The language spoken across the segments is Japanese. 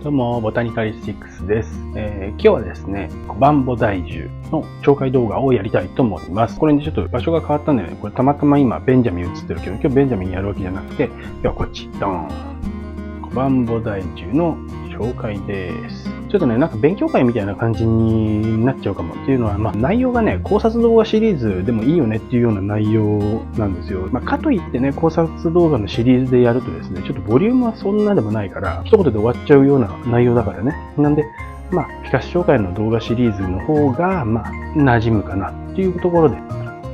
どうも、ボタニカリスティックスです。今日はですね、コバンボ大樹の紹介動画をやりたいと思います。これにちょっと場所が変わったんでね、これたまたま今ベンジャミン映ってるけど、今日ベンジャミンやるわけじゃなくて、今日はこっち、ドーン。コバンボ大樹の紹介です。ちょっとね、なんか勉強会みたいな感じになっちゃうかもっていうのは、内容がね、考察動画シリーズでもいいよねっていうような内容なんですよ。かといってね、考察動画のシリーズでやるとですね、ちょっとボリュームはそんなでもないから、一言で終わっちゃうような内容だからね。なんで、フィカス紹介の動画シリーズの方が、馴染むかなっていうところで、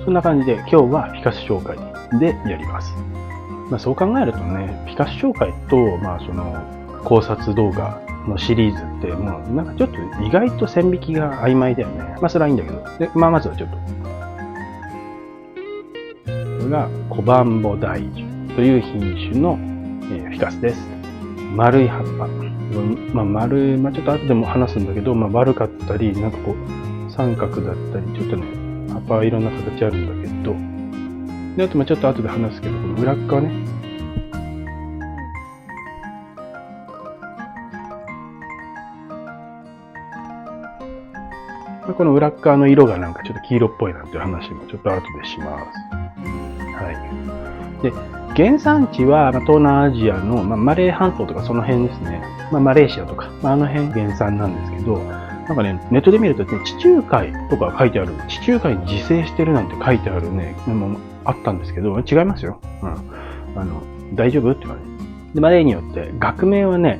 そんな感じで今日はフィカス紹介でやります。そう考えるとね、フィカス紹介と、その考察動画のシリーズってもうなんかちょっと意外と線引きが曖昧だよね。それはいいんだけど。で、まずはちょっと。これがコバンボ大樹という品種の、フィカスです。丸い葉っぱ。丸い、ちょっと後でも話すんだけど、丸かったり、なんかこう、三角だったり、ちょっとね、葉っぱはいろんな形あるんだけど、で、あとちょっと後で話すけど、この裏側ね、この裏側の色がなんかちょっと黄色っぽいなんていう話もちょっと後でします。はい。で、原産地は東南アジアの、マレー半島とかその辺ですね。マレーシアとか、あの辺原産なんですけど、なんかね、ネットで見るとね、地中海とか書いてある、地中海に自生してるなんて書いてあるね、もあったんですけど、違いますよ。大丈夫って感じ。で、例によって学名はね、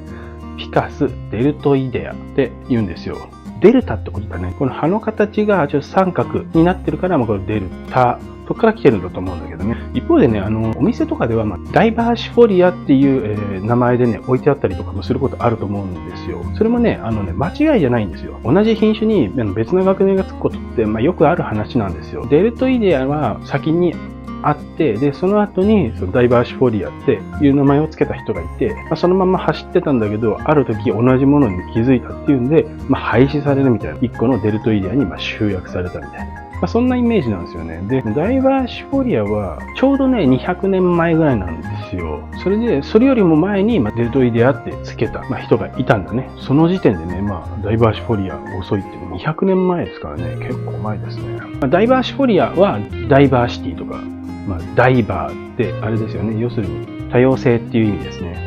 フィカス・デルトイデアって言うんですよ。デルタってことだね。この葉の形がちょっと三角になってるから、このデルタ。そこから来てるんだと思うんだけどね。一方でね、お店とかでは、ダイバーシフォリアっていう、名前でね、置いてあったりとかもすることあると思うんですよ。それもね、間違いじゃないんですよ。同じ品種に別の学名がつくことって、よくある話なんですよ。デルトイデアは先にあって、で、その後にそのダイバーシフォリアっていう名前を付けた人がいて、そのまま走ってたんだけど、ある時同じものに気づいたっていうんで、廃止されるみたいな、一個のデルトイデアに集約されたみたいな。そんなイメージなんですよね。で、ダイバーシフォリアは、ちょうどね、200年前ぐらいなんですよ。それで、それよりも前に、デルトイデアって付けた、人がいたんだね。その時点でね、ダイバーシフォリア遅いって200年前ですからね、結構前ですね。ダイバーシフォリアは、ダイバーシティとか、ダイバーってあれですよね。要するに多様性っていう意味ですね。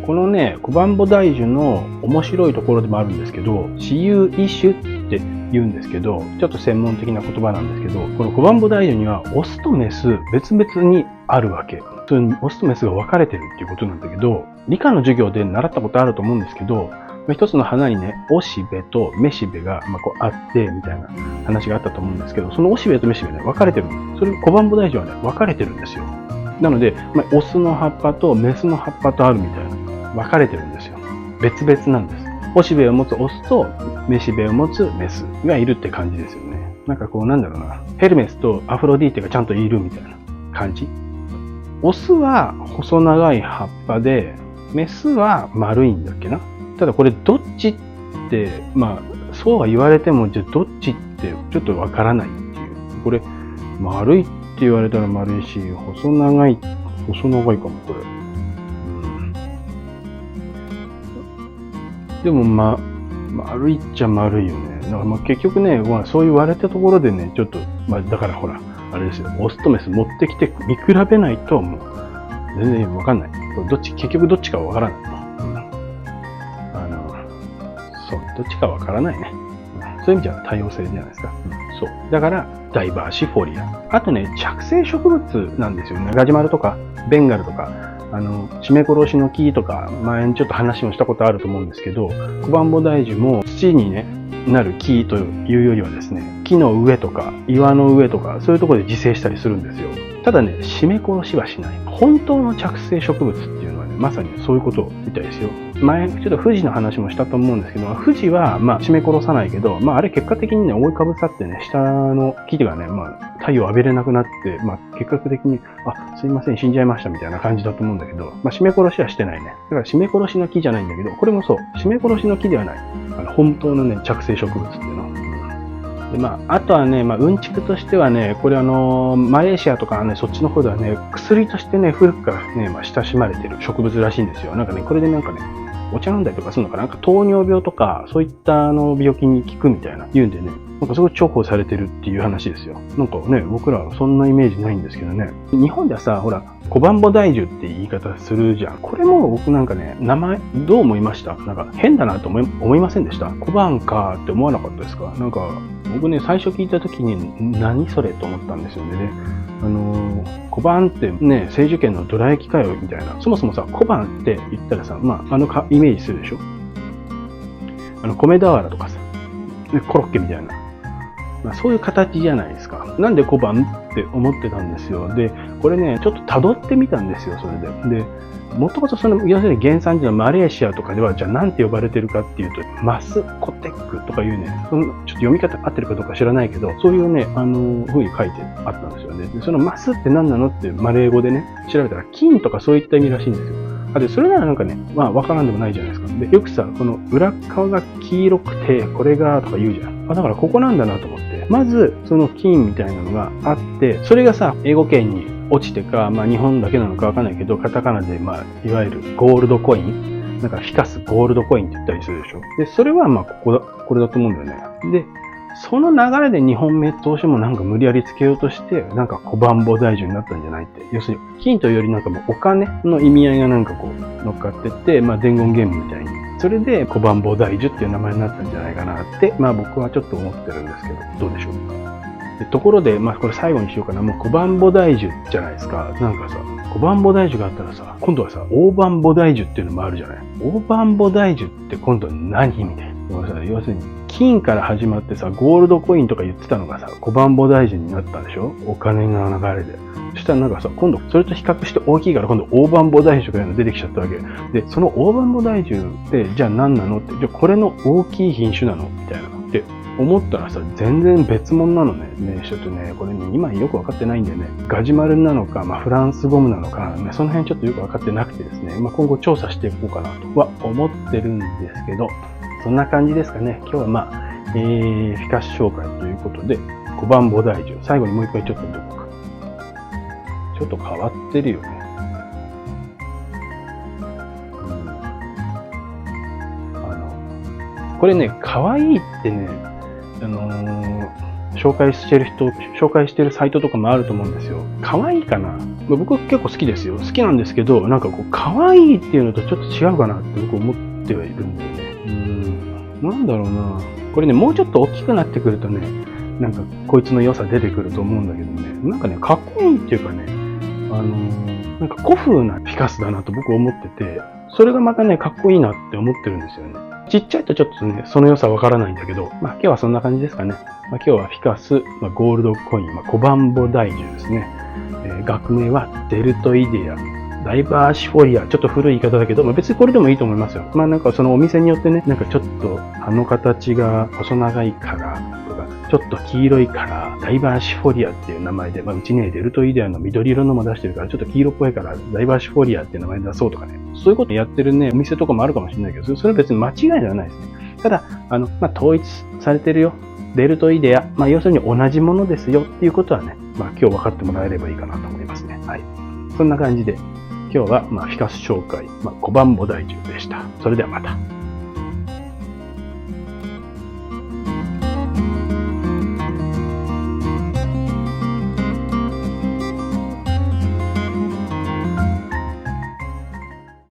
このね、コバンボ大樹の面白いところでもあるんですけど、私有異種って言うんですけど、ちょっと専門的な言葉なんですけど、このコバンボ大樹にはオスとメス別々にあるわけ。普通にオスとメスが分かれてるっていうことなんだけど、理科の授業で習ったことあると思うんですけど、一つの花にね、オシベとメシベがこうあって、みたいな話があったと思うんですけど、そのオシベとメシベね、分かれてる。それ、コバンボ大樹はね、分かれてるんですよ。なので、オスの葉っぱとメスの葉っぱとあるみたいな、分かれてるんですよ。別々なんです。オシベを持つオスとメシベを持つメスがいるって感じですよね。なんかこう、ヘルメスとアフロディーテがちゃんといるみたいな感じ。オスは細長い葉っぱで、メスは丸いんだっけな。ただこれどっちって、そうは言われても、じゃあどっちってちょっとわからないっていう。これ、丸いって言われたら丸いし、細長いかも、これ。でも丸いっちゃ丸いよね。だから結局ね、そう言われたところでね、ちょっと、だからほら、あれですよ、オスとメス持ってきて見比べないと、もう、全然わかんない。これ結局どっちかわからない。どっちかわからないね。そういう意味じゃ多様性じゃないですか。そう。だから、ダイバーシフォリア。あとね、着生植物なんですよね。ガジュマルとか、ベンガルとか、締め殺しの木とか、前にちょっと話もしたことあると思うんですけど、コバンボ大樹も土にね、なる木というよりはですね、木の上とか、岩の上とか、そういうところで自生したりするんですよ。ただね、締め殺しはしない。本当の着生植物っていうのはね、まさにそういうことみたいですよ。前、ちょっと富士の話もしたと思うんですけど、富士は、締め殺さないけど、あれ結果的にね、覆いかぶさってね、下の木がね、太陽浴びれなくなって、結果的に、すいません、死んじゃいましたみたいな感じだと思うんだけど、締め殺しはしてないね。だから締め殺しの木じゃないんだけど、これもそう、締め殺しの木ではない。本当のね、着生植物っていうの。で、あとはね、うんちくとしてはね、これマレーシアとかね、そっちの方ではね、薬としてね、古くからね、親しまれてる植物らしいんですよ。これでお茶飲んだりとかするのかな、なんか糖尿病とか、そういった病気に効くみたいな言うんでね、なんかすごい重宝されてるっていう話ですよ。なんかね、僕らはそんなイメージないんですけどね。日本ではさ、ほら、小判母大樹って言い方するじゃん。これも僕なんかね、名前、どう思いました？なんか変だなと思いませんでした？小判かって思わなかったですか？なんか、僕ね、最初聞いた時に、何それと思ったんですよね。小判ってね、聖樹県のどら焼きかよみたいな。そもそもさ、小判って言ったらさ、まあ、イメージするでしょ？米俵とかさ、コロッケみたいな。まあ、そういう形じゃないですか。なんで小判って思ってたんですよ。で、これね、ちょっと辿ってみたんですよ、それで。で、もともと要するに原産地のマレーシアとかでは、じゃあなんて呼ばれてるかっていうと、マスコテックとかいうね、ちょっと読み方合ってるかどうか知らないけど、そういうね、風に書いてあったんですよね。で、そのマスって何なのってマレー語でね、調べたら金とかそういった意味らしいんですよ。で、それならなんかね、まあわからんでもないじゃないですか。で、よくさ、この裏側が黄色くて、これがとか言うじゃん。だからここなんだなと思って。まず、その金みたいなのがあって、それがさ、英語圏に落ちてか、まあ日本だけなのかわかんないけど、カタカナで、まあ、いわゆるゴールドコイン、なんかフィカスゴールドコインって言ったりするでしょ。で、それはまあこれだと思うんだよね。で、その流れで日本名投資もなんか無理やりつけようとして、なんか小判母大樹になったんじゃないって。要するに、金というよりなんかもうお金の意味合いがなんかこう乗っかってって、まあ伝言ゲームみたいに。それで小判母大樹っていう名前になったんじゃないかなって、まあ僕はちょっと思ってるんですけど、どうでしょうか。ところで、まあこれ最後にしようかな。もう小判母大樹じゃないですか。なんかさ、小判母大樹があったらさ、今度はさ、大判母大樹っていうのもあるじゃない。大判母大樹って今度は何みたいな。要するに、金から始まってさ、ゴールドコインとか言ってたのがさ、小判母大樹になったでしょ？お金の流れで。そしたらなんかさ、今度それと比較して大きいから今度大判母大樹とかいうの出てきちゃったわけ。で、その大判母大樹ってじゃあ何なのって、じゃあこれの大きい品種なのみたいな。って思ったらさ、全然別物なのね。ね、ちょっとね、これね、今よくわかってないんだよね。ガジュマルなのか、まあフランスゴムなのか、ね、その辺ちょっとよくわかってなくてですね、まあ今後調査していこうかなとは思ってるんですけど、そんな感じですかね。今日はまあ、フィカス紹介ということで、小判母大樹。最後にもう一回ちょっとどこか。ちょっと変わってるよね。これね、可愛いってね、紹介してるサイトとかもあると思うんですよ。可愛いかな？僕結構好きですよ。好きなんですけど、なんかこう、可愛いっていうのとちょっと違うかなって僕思ってはいるんだよね。なんだろうな。これね、もうちょっと大きくなってくるとね、なんかこいつの良さ出てくると思うんだけどね、なんかね、かっこいいっていうかね、なんか古風なフィカスだなと僕思ってて、それがまたね、かっこいいなって思ってるんですよね。ちっちゃいとちょっとね、その良さわからないんだけど、まあ今日はそんな感じですかね。まあ今日はフィカス、ゴールドコイン、小判母大樹ですね。学名はデルトイデア。ダイバーシフォリア。ちょっと古い言い方だけど、まあ、別にこれでもいいと思いますよ。まあなんかそのお店によってね、なんかちょっと葉の形が細長いからとか、ちょっと黄色いから、ダイバーシフォリアっていう名前で、まあうちね、デルトイデアの緑色のも出してるから、ちょっと黄色っぽいから、ダイバーシフォリアっていう名前で出そうとかね。そういうことやってるね、お店とかもあるかもしれないけど、それは別に間違いではないですね。ただ、まあ統一されてるよ。デルトイデア。まあ要するに同じものですよっていうことはね、まあ今日分かってもらえればいいかなと思いますね。はい。そんな感じで、今日は、フィカス紹介、小判母大樹でした。それではまた。